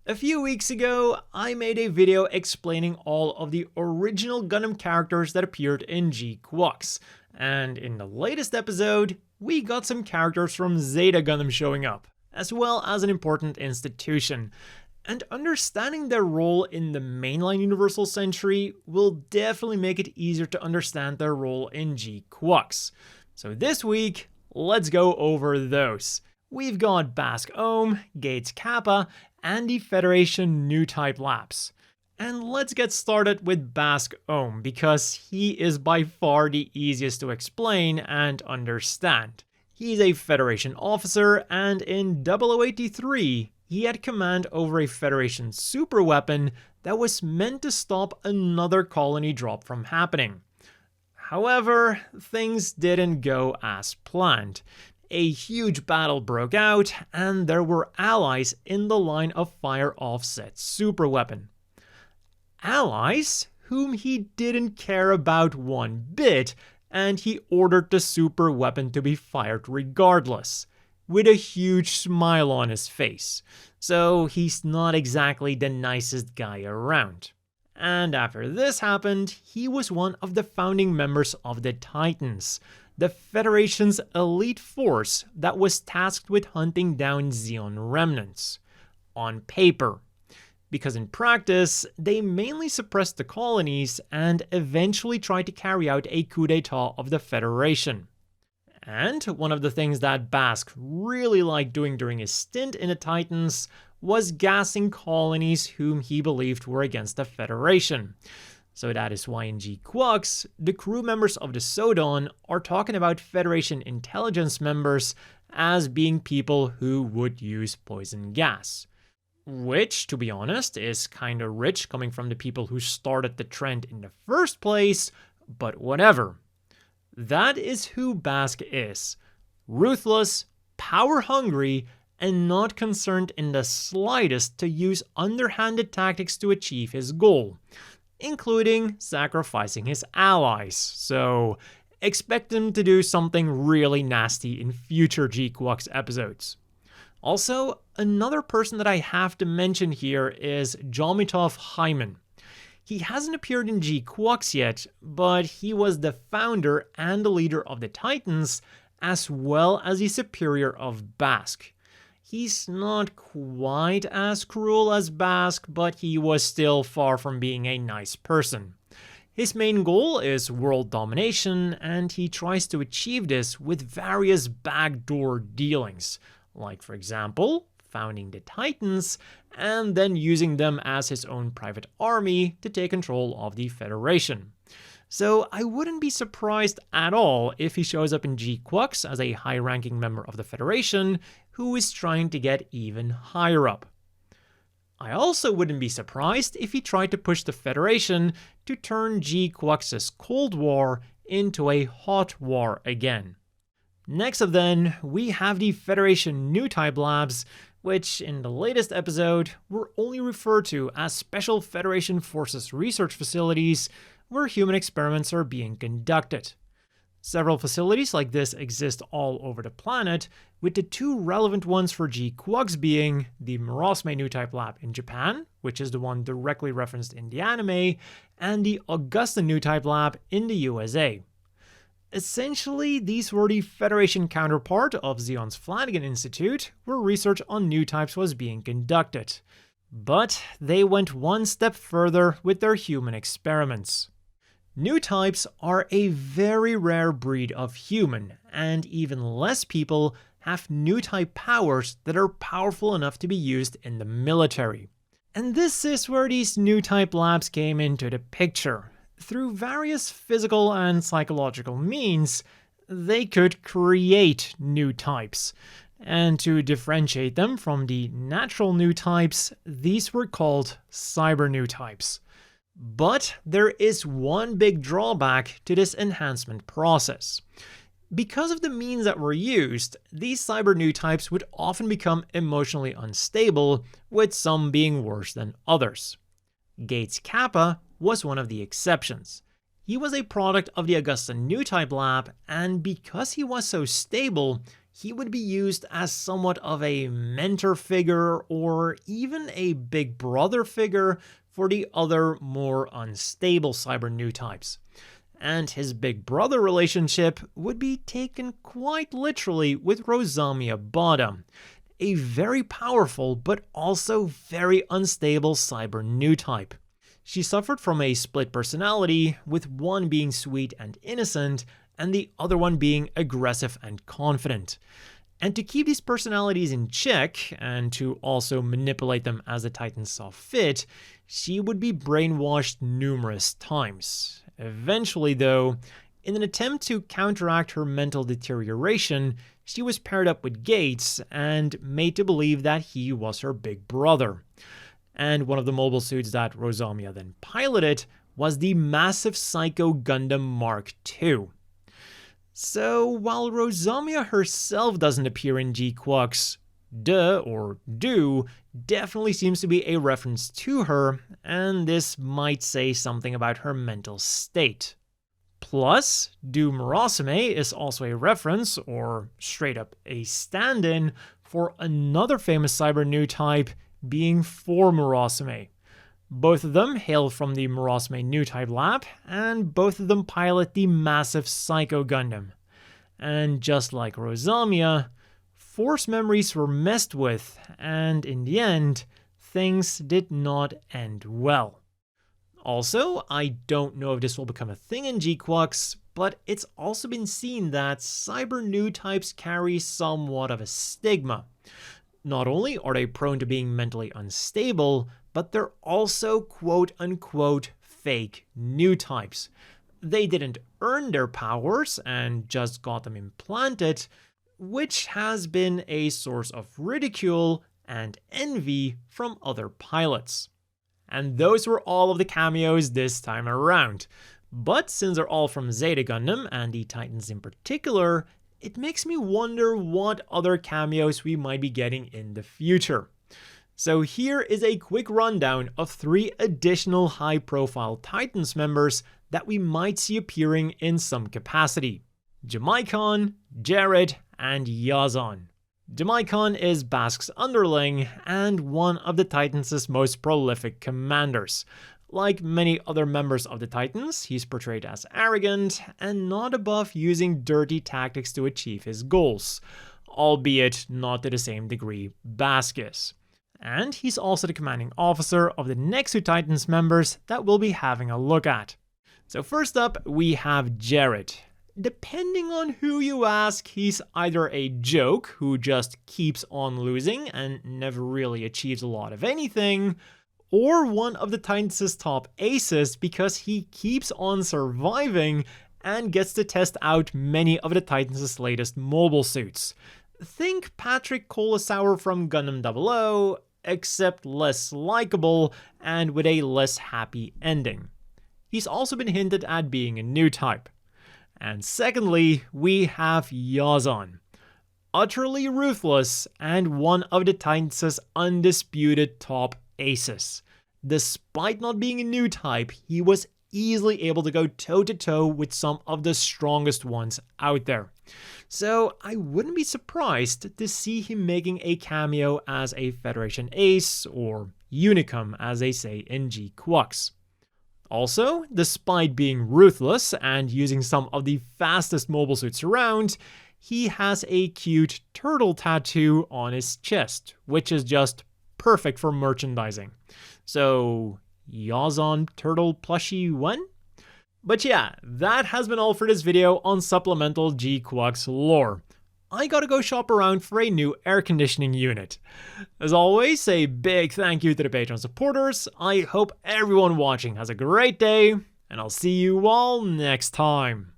A few weeks ago, I made a video explaining all of the original Gundam characters that appeared in GQUX, and in the latest episode, we got some characters from Zeta Gundam showing up, as well as an important institution. And understanding their role in the mainline Universal Century will definitely make it easier to understand their role in GQUX. So this week, let's go over those. We've got Bask Om, Capa, and the Federation Newtype labs. And let's get started with Bask Om, because he is by far the easiest to explain and understand. He's a Federation officer, and in 0083, he had command over a Federation superweapon that was meant to stop another colony drop from happening. However, things didn't go as planned. A huge battle broke out, and there were allies in the line of fire of said superweapon. Allies whom he didn't care about one bit, and he ordered the superweapon to be fired regardless, with a huge smile on his face, so he's not exactly the nicest guy around. And after this happened, he was one of the founding members of the Titans, the Federation's elite force that was tasked with hunting down Zeon remnants. On paper. Because in practice, they mainly suppressed the colonies and eventually tried to carry out a coup d'etat of the Federation. And one of the things that Bask really liked doing during his stint in the Titans was gassing colonies whom he believed were against the Federation. So that is why in GQUX, the crew members of the Sodon are talking about Federation intelligence members as being people who would use poison gas. Which, to be honest, is kinda rich coming from the people who started the trend in the first place, but whatever. That is who Bask is. Ruthless, power-hungry, and not concerned in the slightest to use underhanded tactics to achieve his goal, including sacrificing his allies. So expect him to do something really nasty in future GQUX episodes. Also, another person that I have to mention here is Jamitov Hymen. He hasn't appeared in GQUX yet, but he was the founder and the leader of the Titans, as well as the superior of Bask. He's not quite as cruel as Bask, but he was still far from being a nice person. His main goal is world domination, and he tries to achieve this with various backdoor dealings, like for example, founding the Titans, and then using them as his own private army to take control of the Federation. So I wouldn't be surprised at all if he shows up in GQUX as a high-ranking member of the Federation who is trying to get even higher up. I also wouldn't be surprised if he tried to push the Federation to turn GQUX's Cold War into a hot war again. Next up then, we have the Federation Newtype labs, which in the latest episode were only referred to as Special Federation Forces research facilities where human experiments are being conducted. Several facilities like this exist all over the planet, with the two relevant ones for GQUX being the Murasame Newtype lab in Japan, which is the one directly referenced in the anime, and the Augusta Newtype lab in the USA. Essentially, these were the Federation counterpart of Zeon's Flanagan Institute, where research on new types was being conducted. But they went one step further with their human experiments. New types are a very rare breed of human, and even less people have new type powers that are powerful enough to be used in the military. And this is where these new type labs came into the picture. Through various physical and psychological means, they could create new types. And to differentiate them from the natural new types, these were called cyber new types. But there is one big drawback to this enhancement process. Because of the means that were used, these cyber new types would often become emotionally unstable, with some being worse than others. Capa was one of the exceptions. He was a product of the Augusta Newtype lab, and because he was so stable, he would be used as somewhat of a mentor figure or even a big brother figure for the other more unstable cyber Newtypes. And his big brother relationship would be taken quite literally with Rosamia Badam, a very powerful but also very unstable cyber Newtype. She suffered from a split personality, with one being sweet and innocent and the other one being aggressive and confident. And to keep these personalities in check, and to also manipulate them as the Titans saw fit, she would be brainwashed numerous times. Eventually though, in an attempt to counteract her mental deterioration, she was paired up with Gates and made to believe that he was her big brother. And one of the mobile suits that Rosamia then piloted was the massive Psycho Gundam Mark II. So while Rosamia herself doesn't appear in GQUX, do definitely seems to be a reference to her, and this might say something about her mental state. Plus, do Murasame is also a reference, or straight up a stand-in, for another famous cyber Newtype, being 4 Murasame. Both of them hail from the Murasame Newtype lab, and both of them pilot the massive Psycho Gundam. And just like Rosamia, Force memories were messed with, and in the end, things did not end well. Also, I don't know if this will become a thing in GQUX, but it's also been seen that cyber Newtypes carry somewhat of a stigma. Not only are they prone to being mentally unstable, but they're also quote-unquote fake Newtypes. They didn't earn their powers and just got them implanted, which has been a source of ridicule and envy from other pilots. And those were all of the cameos this time around. But since they're all from Zeta Gundam, and the Titans in particular, it makes me wonder what other cameos we might be getting in the future. So here is a quick rundown of 3 additional high-profile Titans members that we might see appearing in some capacity: Jamaican, Jerid, and Yazan. Jamaican is Bask's underling and one of the Titans' most prolific commanders. Like many other members of the Titans, he's portrayed as arrogant and not above using dirty tactics to achieve his goals, albeit not to the same degree Bask is. And he's also the commanding officer of the next 2 Titans members that we'll be having a look at. So first up, we have Jerid. Depending on who you ask, he's either a joke who just keeps on losing and never really achieves a lot of anything, or one of the Titans' top aces because he keeps on surviving and gets to test out many of the Titans' latest mobile suits. Think Patrick Colasauer from Gundam 00, except less likable and with a less happy ending. He's also been hinted at being a Newtype. And secondly, we have Yazan. Utterly ruthless and one of the Titans' undisputed top aces. Despite not being a Newtype, he was easily able to go toe-to-toe with some of the strongest ones out there. So I wouldn't be surprised to see him making a cameo as a Federation ace, or Unicum as they say in GQUX. Also, despite being ruthless and using some of the fastest mobile suits around, he has a cute turtle tattoo on his chest, which is just perfect for merchandising. So, Yazan turtle plushie when? But yeah, that has been all for this video on supplemental GQUX lore. I gotta go shop around for a new air conditioning unit. As always, a big thank you to the Patreon supporters. I hope everyone watching has a great day, and I'll see you all next time.